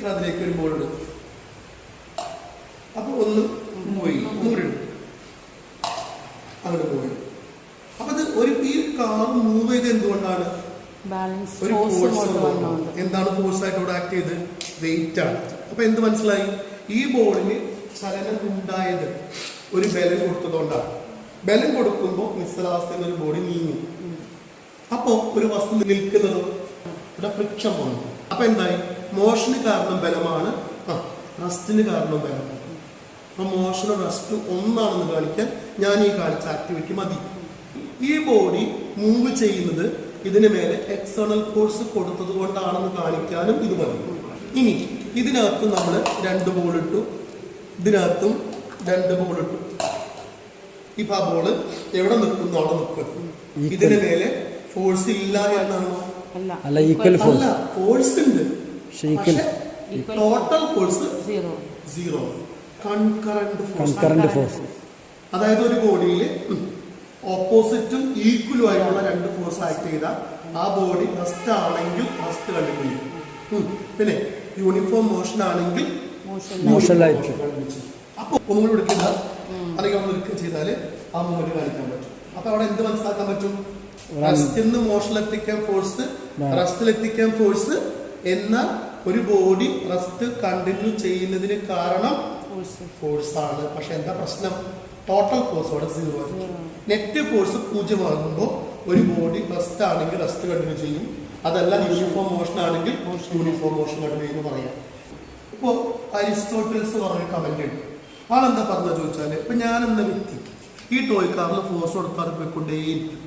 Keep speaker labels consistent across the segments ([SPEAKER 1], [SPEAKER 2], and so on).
[SPEAKER 1] Teacher അതിലേക്ക് ഒരു ball ഇടും. അപ്പൊ ഒന്ന് പോയി, ഒന്നുകൂടി ഇടും, അങ്ങോട്ട് പോയി. അപ്പൊ ഇത് ഈ കാർ മൂവ് ചെയ്ത് എന്തുകൊണ്ടാണ്? ഒരു ഫോഴ്സ്. എന്താണ് ഫോഴ്സ് ആയിട്ട് ഇവിടെ ആക്ട് ചെയ്ത്? വെയിറ്റ് ആണ്. അപ്പൊ എന്ത് മനസ്സിലായി? ഈ ബോളിന് ചലനം ഉണ്ടായത് ഒരു ബലം കൊടുത്തതുകൊണ്ടാണ്. ബലം കൊടുക്കുമ്പോൾ നിശ്ചലാവസ്ഥയിൽ ഒരു ബോഡി നീങ്ങും. അപ്പോ ഒരു വസ്തു നിൽക്കുന്നതോ ഇവിടെ ഫ്രിക്ഷൻ വന്നു. അപ്പൊ എന്തായി? മോഷന് കാരണം ബലമാണ്, റസ്റ്റിന് കാരണം ബലമാണ്. അപ്പൊ മോഷനും റസ്റ്റ് ഒന്നാണെന്ന് കാണിക്കാൻ ഞാൻ ഈ കാണിച്ച ആക്ടിവിറ്റി മതി. ഈ ബോഡി മൂവ് ചെയ്യുന്നത് ഇതിന് മേലെ എക്സ്റ്റേണൽ ഫോഴ്സ് കൊടുത്തത് കൊണ്ടാണെന്ന് കാണിക്കാനും ഇത് മതി. ഇനി ഇതിനകത്ത് നമ്മൾ 2 ബോൾ ഇട്ടു, ഇതിനകത്തും 2 ബോൾ ഇട്ടു. ഇപ്പൊ ആ ബോള് എവിടെ നിൽക്കുന്നു അവിടെ നിൽക്കും. ഇതിന് മേലെ ഫോഴ്സ് ഇല്ല എന്നാണോ? ഫോഴ്സ് ഉണ്ട്, ടോട്ടൽ ഫോഴ്സ് 0. Concurrent force. അതായത് ഒരു ബോഡിയിൽ ഓപ്പോസിറ്റും ഈക്വലും ആയിട്ടുള്ള 2 ഫോഴ്സ് ആക്ട് ചെയ്താൽ ആ ബോഡി റെസ്റ്റ് ആണെങ്കിൽ റെസ്റ്റ് കണ്ടിന്യൂ, പിന്നെ യൂണിഫോം മോഷൻ ആണെങ്കിൽ അപ്പൊ ഒന്നുകൂടി എടുക്കില്ല, അല്ലെങ്കിൽ നമ്മൾ എടുക്കുക ചെയ്താല് ആ മൂവ്മെന്റ് കാണിക്കാൻ പറ്റും. അപ്പൊ അവിടെ എന്ത് മനസ്സിലാക്കാൻ പറ്റും? റെസ്റ്റിന്ന് മോഷനിലെത്തിക്കാൻ ഫോഴ്സ്, റെസ്റ്റിലെത്തിക്കാൻ ഫോഴ്സ്. എന്നാൽ ഒരു ബോഡി റെസ്റ്റ് കണ്ടിന്യൂ ചെയ്യുന്നതിന് കാരണം ഫോഴ്സ് ആണ്. പക്ഷെ എന്താ പ്രശ്നം? ടോട്ടൽ ഫോഴ്സ് അവിടെ 0 ആണ്. നെറ്റ് ഫോഴ്സ് 0 ആകുമ്പോൾ ഒരു ബോഡി റെസ്റ്റ് ആണെങ്കിൽ റെസ്റ്റ് കണ്ടിന്യൂ ചെയ്യും, അതല്ല യൂണിഫോം മോഷൻ ആണെങ്കിൽ യൂണിഫോം മോഷൻ കണ്ടിന്യൂ എന്ന് പറയാം. ഇപ്പോ അരിസ്റ്റോട്ടിൽസ് പറഞ്ഞ കമന്റ് ഉണ്ട്. ആളെന്താ പറഞ്ഞ ചോദിച്ചാല്, ഇപ്പൊ ഞാൻ എന്ന വ്യക്തി ഈ ടോയ് കാറിൽ ഫോഴ്സ് കൊടുത്താൽ പോയിക്കൊണ്ടേയിരിക്കും.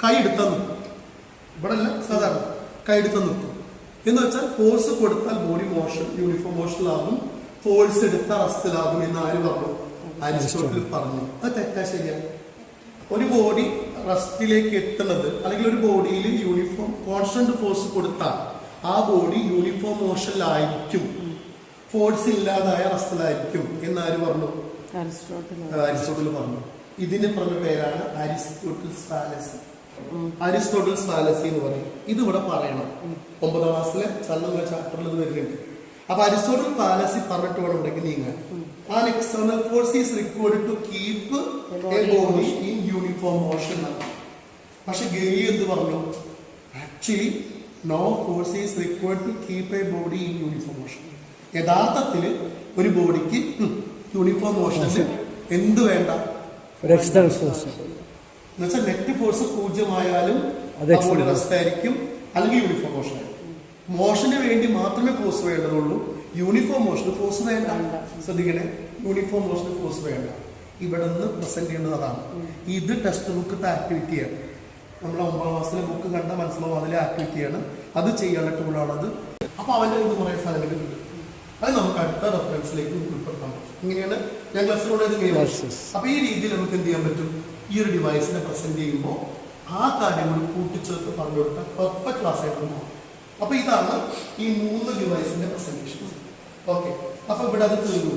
[SPEAKER 1] കൈ എടുത്താൽ നിൽക്കും, ഇവിടെ അല്ല സാധാരണ കൈ എടുത്താൽ നിൽക്കും എന്ന് വെച്ചാൽ ഫോഴ്സ് കൊടുത്താൽ ബോഡി മോഷൻ യൂണിഫോം മോഷനിലാകും, ഫോഴ്സ് എടുത്താൽ റെസ്റ്റിലാകും എന്ന് ആര് പറഞ്ഞു? അരിസ്റ്റോട്ടിൽ പറഞ്ഞു. അത് തെറ്റാ ശരിയാണ്? ഒരു ബോഡി റെസ്റ്റിലേക്ക് എത്തുന്നത്, അല്ലെങ്കിൽ ഒരു ബോഡിയിൽ യൂണിഫോം കോൺസ്റ്റന്റ് ഫോഴ്സ് കൊടുത്താൽ ആ ബോഡി യൂണിഫോം മോഷനിലായിരിക്കും, ഫോഴ്സ് ഇല്ലാതായ റെസ്റ്റിലായിരിക്കും എന്നാര് പറഞ്ഞു? അരിസ്റ്റോട്ടിൽ പറഞ്ഞു. ഇതിന് പറഞ്ഞ പേരാണ് അരിസ്റ്റോട്ടിൽസ് ഫാലസി. അരിസ്റ്റോട്ടിൽസ് ഫാലസി എന്ന് പറയും. ഇത് ഇവിടെ പറയണം. 9ാം ക്ലാസ്സിലെ ചലന ചാപ്റ്ററിൽ ഇത് വരുന്നുണ്ട്. അപ്പൊ അരിസ്റ്റോട്ടിൽ ഫാലസി പറഞ്ഞിട്ട് വേണം ഉണ്ടെങ്കിൽ നീങ്ങാൻ. An external force is required to keep a body in uniform motion. പക്ഷെ ഗെലി എന്ത് പറഞ്ഞു? Actually no force is required to keep a body in uniform motion. യഥാർത്ഥത്തിൽ ഒരു ബോഡിക്ക് യൂണിഫോം മോഷനിൽ എന്ത് വേണ്ട?
[SPEAKER 2] External force.
[SPEAKER 1] എന്നുവെച്ചാൽ നെറ്റ് ഫോഴ്സ് 0 ആയാലും ബോഡി റെസ്റ്റ് ആയിരിക്കും, അല്ലെങ്കിൽ യൂണിഫോം മോഷൻ ആയിരിക്കും. മോഷന് വേണ്ടി മാത്രമേ ഫോഴ്സ് വേണ്ടതുള്ളൂ, യൂണിഫോം മോഷന് ഫോഴ്സ് വേണ്ട. ശ്രദ്ധിക്കണേ, യൂണിഫോം മോഷന് ഫോഴ്സ് വേണ്ട. ഇവിടെ നിന്ന് പ്രസന്റ് ചെയ്യേണ്ടത് അതാണ്. ഇത് ടെക്സ്റ്റ് ബുക്കത്തെ ആക്ടിവിറ്റിയാണ്. നമ്മൾ 9ാം ക്ലാസ്സിലെ ബുക്ക് കണ്ട മനസ്സിലാവും, അതിലെ ആക്ടിവിറ്റിയാണ്. അത് ചെയ്യാനുള്ള ടൂളാണത്. അപ്പൊ അവന്റെ ഇത് കുറെ സ്ഥലങ്ങളുണ്ട്. അത് നമുക്ക് അടുത്ത റെഫറൻസിലേക്ക് ഉൾപ്പെടുത്താൻ പറ്റും. ഇങ്ങനെയാണ് ഞാൻ ക്ലാസ്സിലൂടെ. അപ്പൊ ഈ രീതിയിൽ നമുക്ക് എന്ത് ചെയ്യാൻ പറ്റും? ഈ ഒരു ഡിവൈസിനെ പ്രസന്റ് ചെയ്യുമ്പോൾ ആ കാര്യങ്ങൾ കൂട്ടിച്ചേർത്ത് പറഞ്ഞു കൊടുത്താൽ പെർഫെക്റ്റ് ക്ലാസ് ആയിട്ട് മാറും. അപ്പൊ ഇതാണ് ഈ 3 ഡിവൈസിന്റെ പ്രസന്റേഷൻ. ഓക്കെ, അപ്പൊ ഇവിടെ അത് തീർന്നു.